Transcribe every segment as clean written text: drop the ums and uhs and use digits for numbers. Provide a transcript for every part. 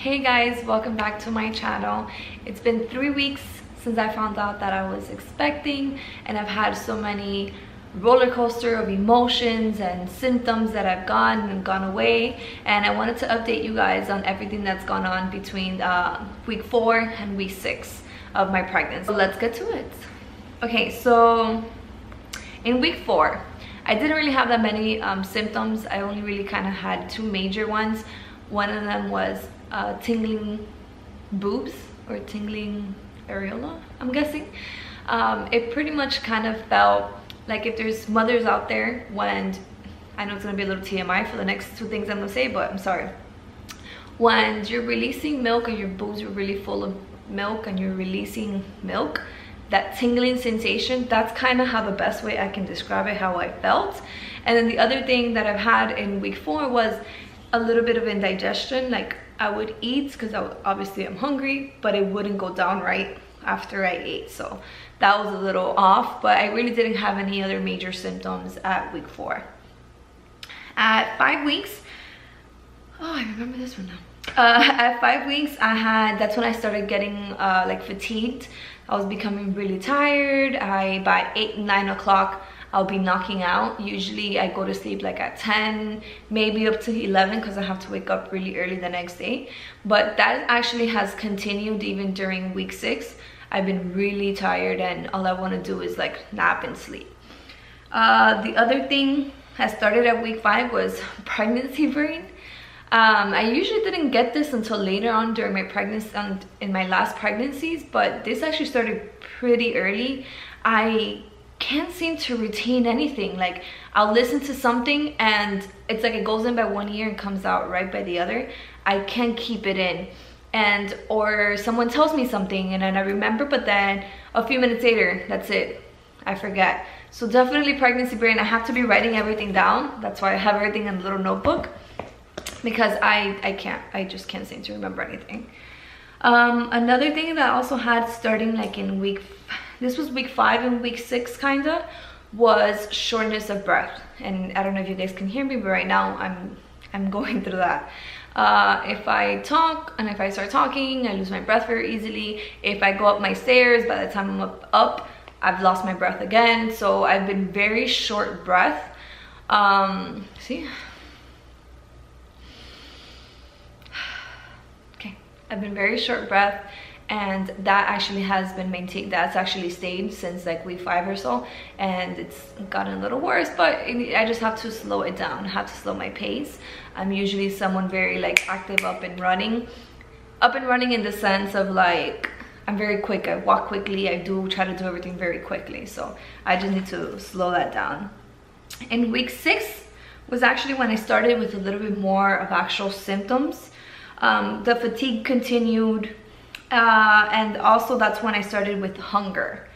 Hey guys, welcome back to my channel. It's been 3 weeks since I found out that I was expecting, and I've had so many roller coaster of emotions and symptoms that have gone away, and I wanted to update you guys on everything that's gone on between week 4 and week 6 of my pregnancy. So let's get to it. Okay, so in week 4 I didn't really have that many symptoms. I only really kind of had 2 major ones. One of them was tingling boobs or tingling areola, I'm guessing. It pretty much kind of felt like, if there's mothers out there, when I know it's gonna be a little TMI for the next 2 things I'm gonna say, but I'm sorry. When you're releasing milk and your boobs are really full of milk and you're releasing milk, that tingling sensation, that's kind of how the best way I can describe it, how I felt. And then the other thing that I've had in week 4 was a little bit of indigestion. Like, I would eat because obviously I'm hungry, but it wouldn't go down right after I ate. So that was a little off, but I really didn't have any other major symptoms at week 4. At 5 weeks, oh, I remember this one now. At 5 weeks, that's when I started getting like fatigued. I was becoming really tired. By 8, 9 o'clock, I'll be knocking out. Usually I go to sleep like at 10, maybe up to 11, because I have to wake up really early the next day. But that actually has continued even during week 6. I've been really tired, and all I want to do is like nap and sleep. The other thing that started at week 5 was pregnancy brain. I usually didn't get this until later on during my pregnancy, in my last pregnancies, but this actually started pretty early. I can't seem to retain anything. Like, I'll listen to something and it's like it goes in by one ear and comes out right by the other. I can't keep it in. And or someone tells me something and then I remember, but then a few minutes later, that's it, I forget. So definitely pregnancy brain. I have to be writing everything down. That's why I have everything in a little notebook, because I just can't seem to remember anything. Another thing that I also had starting like in week 5 and week 6 kinda, was shortness of breath. And I don't know if you guys can hear me, but right now I'm going through that. If I talk and if I start talking, I lose my breath very easily. If I go up my stairs, by the time I'm up, I've lost my breath again. So I've been very short breath. See? Okay, I've been very short breath, and that actually has been maintained. That's actually stayed since like week 5 or so, and it's gotten a little worse, but I just have to slow it down. I have to slow my pace. I'm usually someone very like active, up and running in the sense of like, I'm very quick. I walk quickly. I do try to do everything very quickly, so I just need to slow that down. In week 6 was actually when I started with a little bit more of actual symptoms. The fatigue continued, and also that's when I started with hunger.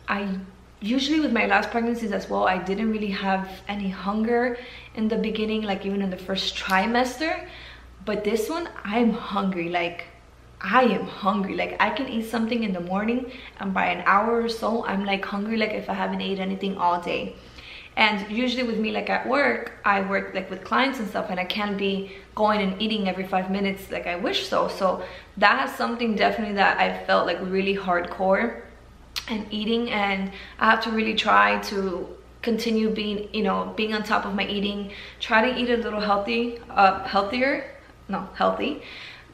I usually, with my last pregnancies as well, I didn't really have any hunger in the beginning, like even in the first trimester. But this one, I'm hungry. Like, I am hungry. Like, I can eat something in the morning, and by an hour or so, I'm like hungry, like if I haven't ate anything all day. And usually with me, like at work, I work like with clients and stuff, and I can't be going and eating every 5 minutes like I wish so that's something definitely that I felt like really hardcore and eating, and I have to really try to continue being, you know, being on top of my eating, try to eat a little healthy,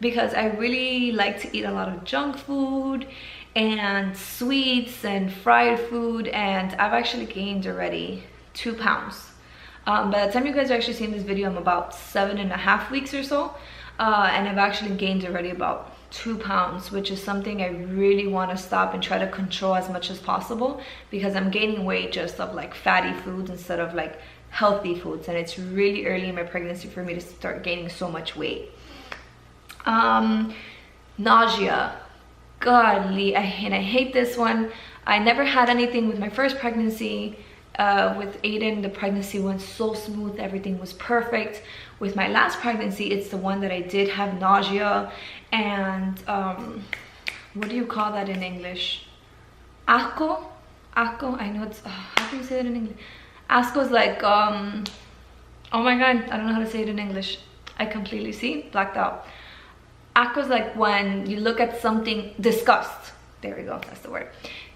because I really like to eat a lot of junk food and sweets and fried food, and I've actually gained already 2 pounds. By the time you guys are actually seeing this video, I'm about 7.5 weeks or so, and I've actually gained already about 2 pounds, which is something I really want to stop and try to control as much as possible, because I'm gaining weight just of like fatty foods instead of like healthy foods, and it's really early in my pregnancy for me to start gaining so much weight. Nausea, godly, I hate this one. I never had anything with my first pregnancy. With Aiden, the pregnancy went so smooth, everything was perfect. With my last pregnancy, it's the one that I did have nausea and what do you call that in English? Asco? I know it's, how do you say that in English? Asco is like, oh my god, I don't know how to say it in English. I completely blacked out. aqua is like when you look at something, disgust. There we go, that's the word.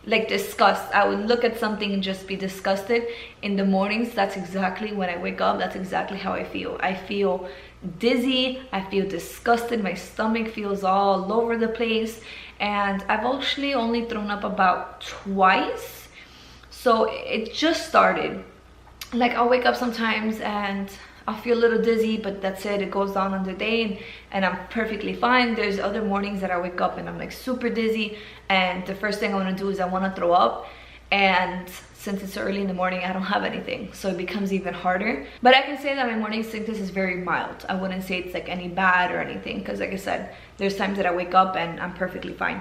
Like disgust. I would look at something and just be disgusted. In the mornings, that's exactly when I wake up, that's exactly how I feel. I feel dizzy, I feel disgusted, my stomach feels all over the place, and I've actually only thrown up about twice. So it just started. Like I'll wake up sometimes and I'll feel a little dizzy, but that's it, it goes down on the day and I'm perfectly fine. There's other mornings that I wake up and I'm like super dizzy, and the first thing I want to do is I want to throw up, and since it's early in the morning, I don't have anything, so it becomes even harder. But I can say that my morning sickness is very mild. I wouldn't say it's like any bad or anything, because like I said, there's times that I wake up and I'm perfectly fine.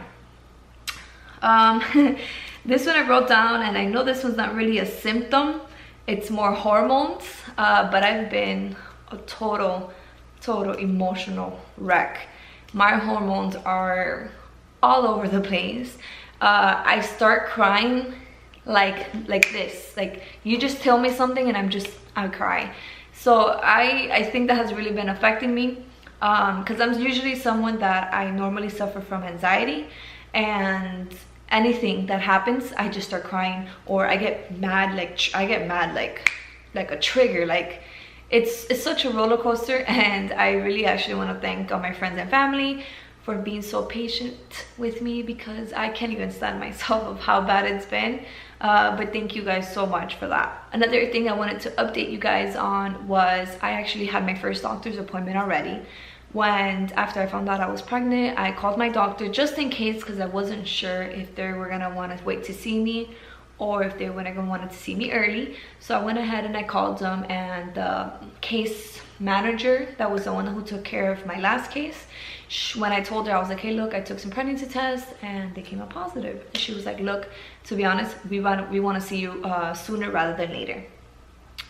This one I wrote down, and I know this one's not really a symptom, it's more hormones, but I've been a total emotional wreck. My hormones are all over the place. I start crying like this. Like you just tell me something and I cry. So I think that has really been affecting me, because I'm usually someone that I normally suffer from anxiety, and anything that happens I just start crying, or I get mad like a trigger. Like it's such a roller coaster, and I really actually want to thank all my friends and family for being so patient with me, because I can't even stand myself of how bad it's been. But thank you guys so much for that. Another thing I wanted to update you guys on was I actually had my first doctor's appointment already. After I found out I was pregnant, I called my doctor just in case, because I wasn't sure if they were gonna want to wait to see me or if they were gonna want to see me early. So I went ahead and I called them, and the case manager, that was the one who took care of my last case, when I told her, I was like, hey look, I took some pregnancy tests and they came up positive. She was like, look, to be honest, we want to see you sooner rather than later.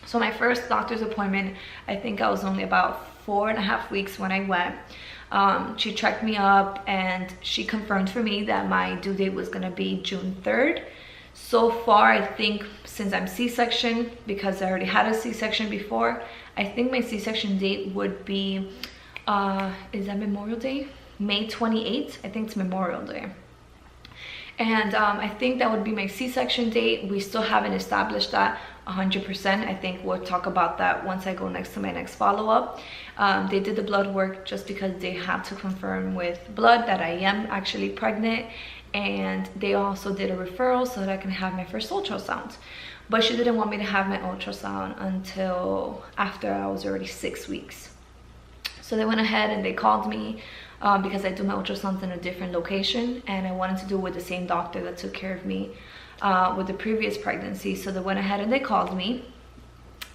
So my first doctor's appointment, I think I was only about 4.5 weeks when I went. She checked me up and she confirmed for me that my due date was gonna be June 3rd. So far, I think since I'm C-section, because I already had a C-section before, I think my C-section date would be, is that Memorial Day? May 28th, I think it's Memorial Day. And I think that would be my C-section date. We still haven't established that 100%. I think we'll talk about that once I go next to my next follow-up. They did the blood work just because they had to confirm with blood that I am actually pregnant, and they also did a referral so that I can have my first ultrasound. But she didn't want me to have my ultrasound until after I was already 6 weeks. So they went ahead and they called me, because I do my ultrasounds in a different location, and I wanted to do it with the same doctor that took care of me with the previous pregnancy. So they went ahead and they called me,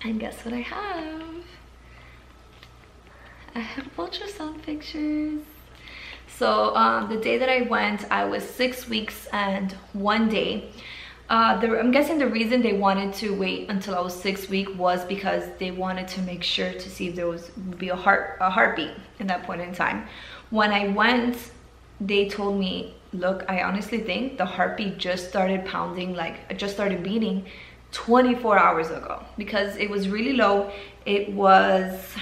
and guess what I have? I have ultrasound pictures. So the day that I went, I was 6 weeks and 1 day. I'm guessing the reason they wanted to wait until I was 6 weeks was because they wanted to make sure to see if there would be a heartbeat in that point in time. When I went, they told me, look, I honestly think the heartbeat just started pounding, like it just started beating 24 hours ago, because it was really low. It was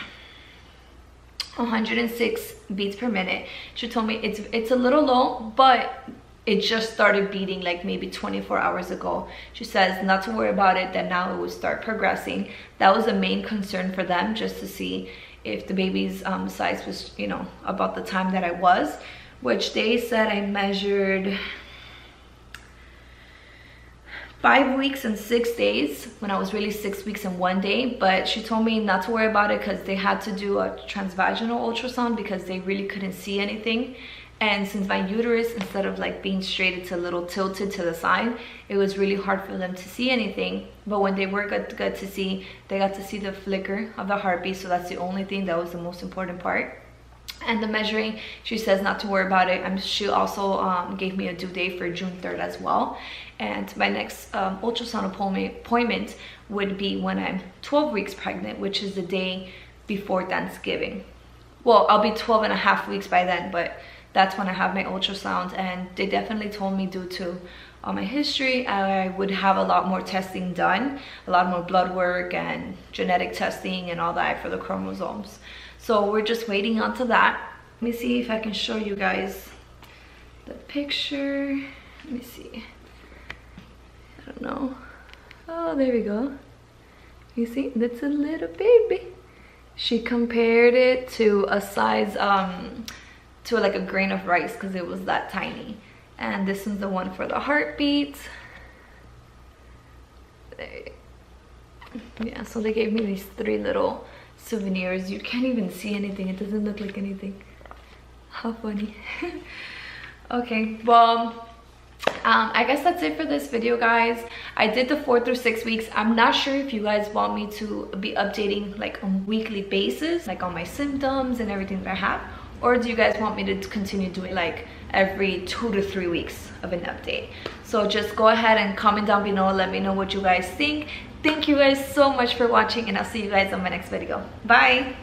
106 beats per minute. She told me it's a little low, but it just started beating like maybe 24 hours ago. She says not to worry about it, that now it would start progressing. That was the main concern for them, just to see if the baby's size was, you know, about the time that I was, which they said I measured 5 weeks and 6 days when I was really 6 weeks and 1 day. But she told me not to worry about it because they had to do a transvaginal ultrasound because they really couldn't see anything. And since my uterus, instead of like being straight, it's a little tilted to the side, it was really hard for them to see anything. But when they were got to see, they got to see the flicker of the heartbeat. So that's the only thing that was the most important part. And the measuring, she says not to worry about it. She also gave me a due date for June 3rd as well. And my next ultrasound appointment would be when I'm 12 weeks pregnant, which is the day before Thanksgiving. Well, I'll be 12 and a half weeks by then, but that's when I have my ultrasound. And they definitely told me, due to my history, I would have a lot more testing done, a lot more blood work and genetic testing and all that for the chromosomes. So we're just waiting onto that. Let me see if I can show you guys the picture. Let me see. I don't know. Oh, there we go. You see, that's a little baby. She compared it to a size, to like a grain of rice because it was that tiny. And this is the one for the heartbeat. Yeah, so they gave me these 3 little souvenirs. You can't even see anything. It doesn't look like anything. How funny. Okay, well, I guess that's it for this video, guys. I did the 4 through 6 weeks. I'm not sure if you guys want me to be updating like on a weekly basis, like on my symptoms and everything that I have, or do you guys want me to continue doing like every 2 to 3 weeks of an update? So just go ahead and comment down below. Let me know what you guys think. Thank you guys so much for watching, and I'll see you guys on my next video. Bye.